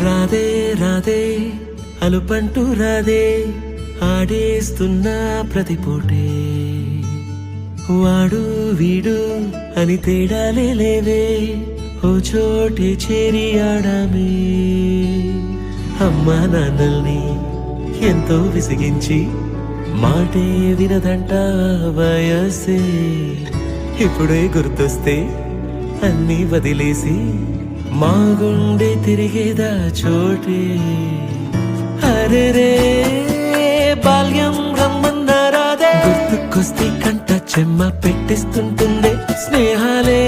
రాధే రాధే అలుపంటూ రాధే ఆడేస్తున్నా ప్రతిపోటే వాడు వీడు అని తేడాలే లేవే ఓ చోటే చేరి ఆడామే అమ్మా నాన్నల్ని ఎంతో విసిగించి మాటే వినదంట వయసే ఇప్పుడే గుర్తొస్తే అన్నీ వదిలేసి మా గుండె తిరిగేదా చోటే అరే రే బాల్యం రమ్మన్నారాదే గుర్తుకొస్తే కంట చెమ్మ పెట్టిస్తుంటుందే స్నేహాలే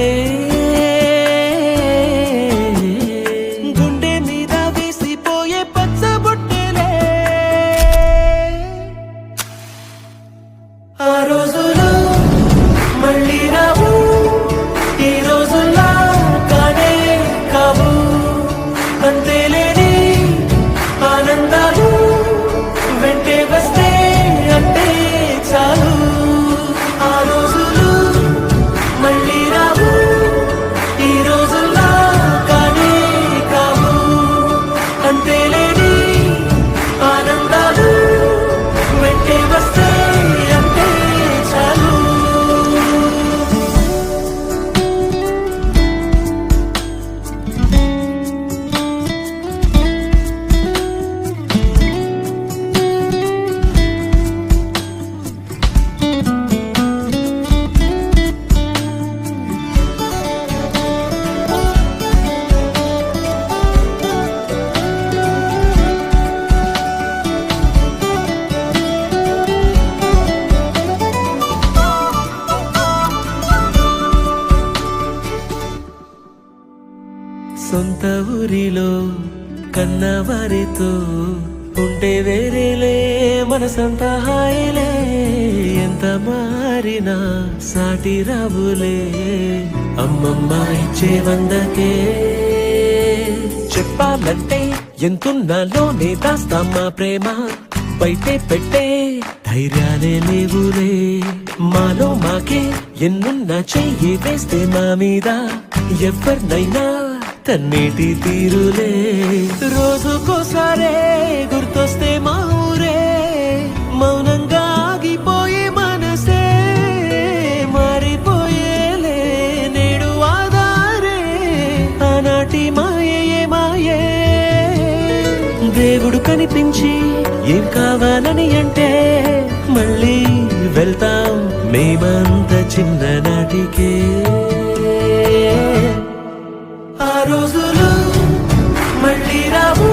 గుండె మీద వేసిపోయే పచ్చబొట్టెలే ఆ రోజులు మళ్ళీ రావు ఈ రోజుల్లా కానే కావు అంతేలేని ఆనందాలు వెంటే వస్తే అంటే చాలు ఆ రోజులు మళ్ళీ రావు ఈ రోజుల్లా కానే కావు అంతేలేని ఆనందాలు వెంటే వస్తే అంటే చాలు సొంత ఊరిలో కన్నవారితో ఉంటే వేరేలే మనసంత హాయిలే ఎంత మారినా సాటి రావులే అమ్మమ్మ ఇచ్చే వందకే చెప్పాలంటే ఎంతున్నాలోనే దాస్తామా ప్రేమ బయటే పెట్టే ధైర్యాలే లేవులే మాలో మాకే ఎన్నున్నా చెయ్యి వేస్తే మా మీద ఎవరినైనా తన్నేటి తీరులే రోజుకోసారే గుర్తొస్తే మా ఊరే మౌనంగా ఆగిపోయే మనసే మారిపోయేలే నేడు ఆధారే ఆనాటి మాయే మాయే దేవుడు కనిపించి ఏం కావాలని అంటే మళ్ళీ వెళ్తాం మేమంత చిన్ననాటికే ఆ రోజులు మళ్ళీ రావు